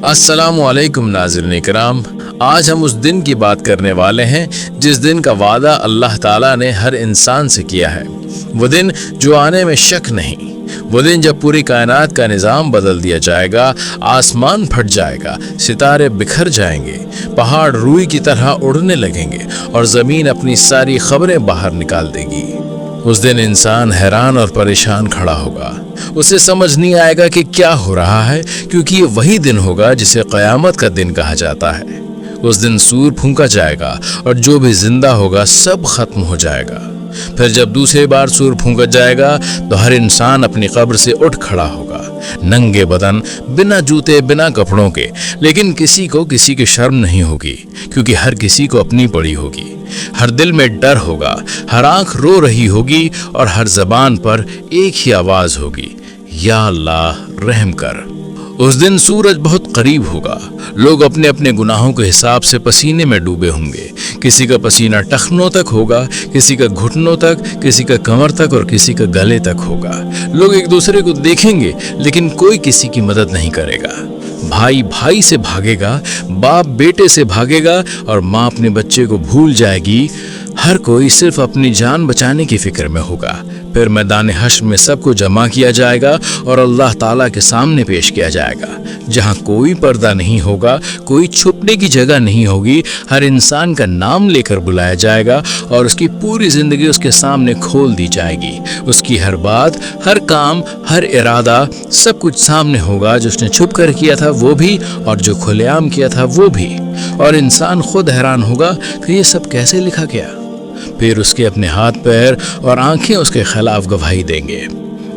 السلام علیکم ناظرین کرام، آج ہم اس دن کی بات کرنے والے ہیں جس دن کا وعدہ اللہ تعالیٰ نے ہر انسان سے کیا ہے۔ وہ دن جو آنے میں شک نہیں، وہ دن جب پوری کائنات کا نظام بدل دیا جائے گا، آسمان پھٹ جائے گا، ستارے بکھر جائیں گے، پہاڑ روئی کی طرح اڑنے لگیں گے اور زمین اپنی ساری خبریں باہر نکال دے گی۔ اس دن انسان حیران اور پریشان کھڑا ہوگا، اسے سمجھ نہیں آئے گا کہ کیا ہو رہا ہے، کیونکہ یہ وہی دن ہوگا جسے قیامت کا دن کہا جاتا ہے۔ اس دن سور پھونکا جائے گا اور جو بھی زندہ ہوگا سب ختم ہو جائے گا۔ پھر جب دوسری بار سور پھونکا جائے گا تو ہر انسان اپنی قبر سے اٹھ کھڑا ہوگا، ننگے بدن، بنا جوتے، بنا کپڑوں کے، لیکن کسی کو کسی کی شرم نہیں ہوگی، کیونکہ ہر کسی کو اپنی پڑی ہوگی۔ ہر دل میں ڈر ہوگا، ہر آنکھ رو رہی ہوگی اور ہر زبان پر ایک ہی آواز ہوگی، یا اللہ رحم کر۔ اس دن سورج بہت قریب ہوگا، لوگ اپنے اپنے گناہوں کے حساب سے پسینے میں ڈوبے ہوں گے۔ کسی کا پسینہ ٹخنوں تک ہوگا، کسی کا گھٹنوں تک، کسی کا کمر تک اور کسی کا گلے تک ہوگا۔ لوگ ایک دوسرے کو دیکھیں گے لیکن کوئی کسی کی مدد نہیں کرے گا۔ بھائی بھائی سے بھاگے گا، باپ بیٹے سے بھاگے گا اور ماں اپنے بچے کو بھول جائے گی۔ ہر کوئی صرف اپنی جان بچانے کی فکر میں ہوگا۔ پھر میدان حشر میں سب کو جمع کیا جائے گا اور اللہ تعالیٰ کے سامنے پیش کیا جائے گا، جہاں کوئی پردہ نہیں ہوگا، کوئی چھپنے کی جگہ نہیں ہوگی۔ ہر انسان کا نام لے کر بلایا جائے گا اور اس کی پوری زندگی اس کے سامنے کھول دی جائے گی۔ اس کی ہر بات، ہر کام، ہر ارادہ، سب کچھ سامنے ہوگا، جو اس نے چھپ کر کیا تھا وہ بھی اور جو کھلے عام کیا تھا وہ بھی۔ اور انسان خود حیران ہوگا کہ یہ سب کیسے لکھا گیا۔ پھر اس کے اپنے ہاتھ پیر اور آنکھیں اس کے خلاف گواہی دیں گے۔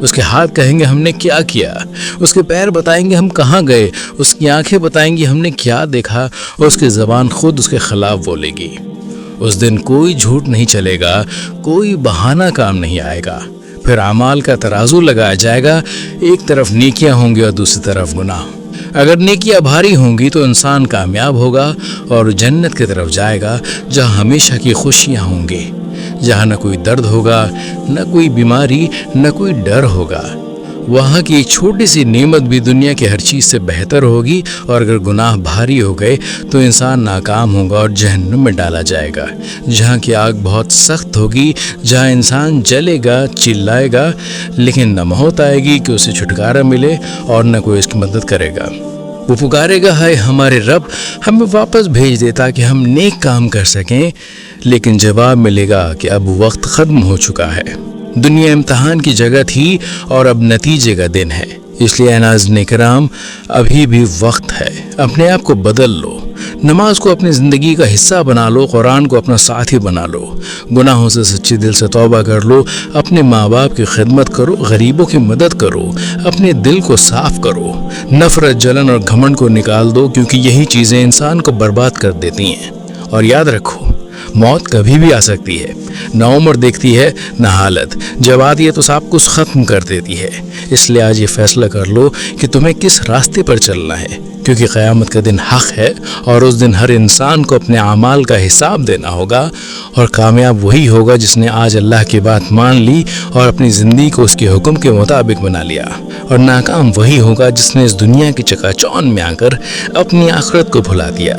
اس کے ہاتھ کہیں گے ہم نے کیا کیا، اس کے پیر بتائیں گے ہم کہاں گئے، اس کی آنکھیں بتائیں گی ہم نے کیا دیکھا، اور اس کی زبان خود اس کے خلاف بولے گی۔ اس دن کوئی جھوٹ نہیں چلے گا، کوئی بہانہ کام نہیں آئے گا۔ پھر اعمال کا ترازو لگایا جائے گا، ایک طرف نیکیاں ہوں گی اور دوسری طرف گناہ۔ اگر نیکیاں بھاری ہوں گی تو انسان کامیاب ہوگا اور جنت کی طرف جائے گا، جہاں ہمیشہ کی خوشیاں ہوں گی، جہاں نہ کوئی درد ہوگا، نہ کوئی بیماری، نہ کوئی ڈر ہوگا۔ وہاں کی ایک چھوٹی سی نعمت بھی دنیا کی ہر چیز سے بہتر ہوگی، اور اگر گناہ بھاری ہو گئے تو انسان ناکام ہوگا اور جہنم میں ڈالا جائے گا، جہاں کی آگ بہت سخت ہوگی، جہاں انسان جلے گا، چلائے گا، لیکن نہ موت آئے گی کہ اسے چھٹکارا ملے اور نہ کوئی اس کی مدد کرے گا۔ وہ پکارے گا، ہائے ہمارے رب، ہمیں واپس بھیج دے تاکہ ہم نیک کام کر سکیں، لیکن جواب ملے گا کہ اب وقت ختم ہو چکا ہے۔ دنیا امتحان کی جگہ تھی اور اب نتیجے کا دن ہے، اس لیے ناظرین کرام ابھی بھی وقت ہے، اپنے آپ کو بدل لو، نماز کو اپنی زندگی کا حصہ بنا لو، قرآن کو اپنا ساتھی بنا لو، گناہوں سے سچی دل سے توبہ کر لو، اپنے ماں باپ کی خدمت کرو، غریبوں کی مدد کرو، اپنے دل کو صاف کرو، نفرت، جلن اور گھمنڈ کو نکال دو، کیونکہ یہی چیزیں انسان کو برباد کر دیتی ہیں۔ اور یاد رکھو، موت کبھی بھی آ سکتی ہے، نہ عمر دیکھتی ہے نہ حالت، جب آتی ہے تو سب کچھ ختم کر دیتی ہے۔ اس لیے آج یہ فیصلہ کر لو کہ تمہیں کس راستے پر چلنا ہے، کیونکہ قیامت کا دن حق ہے اور اس دن ہر انسان کو اپنے اعمال کا حساب دینا ہوگا، اور کامیاب وہی ہوگا جس نے آج اللہ کی بات مان لی اور اپنی زندگی کو اس کے حکم کے مطابق بنا لیا، اور ناکام وہی ہوگا جس نے اس دنیا کی چکا چوند میں آ کر اپنی آخرت کو بھلا دیا۔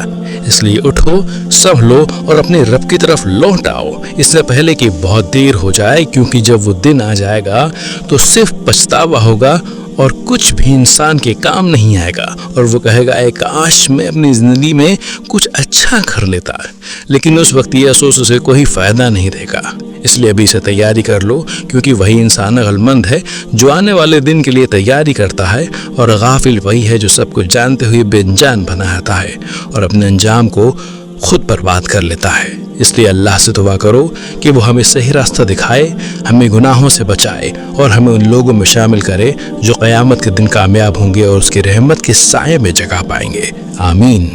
اس لیے اٹھو، سنبھلو اور اپنے رب کی طرف لوٹ آؤ، اس سے پہلے کہ بہت دیر ہو جائے، کیونکہ جب وہ دن آ جائے گا تو صرف پچھتاوا ہوگا اور کچھ بھی انسان کے کام نہیں آئے گا، اور وہ کہے گا اے کاش میں اپنی زندگی میں کچھ اچھا کر لیتا، لیکن اس وقت یہ افسوس اسے کوئی فائدہ نہیں دے گا۔ اس لیے ابھی سے تیاری کر لو، کیونکہ وہی انسان عقلمند ہے جو آنے والے دن کے لیے تیاری کرتا ہے، اور غافل وہی ہے جو سب کچھ جانتے ہوئے بے جان بناتا ہے اور اپنے انجام کو خود برباد کر لیتا ہے۔ اس لیے اللہ سے دعا کرو کہ وہ ہمیں صحیح راستہ دکھائے، ہمیں گناہوں سے بچائے اور ہمیں ان لوگوں میں شامل کرے جو قیامت کے دن کامیاب ہوں گے اور اس کی رحمت کے سائے میں جگہ پائیں گے۔ آمین۔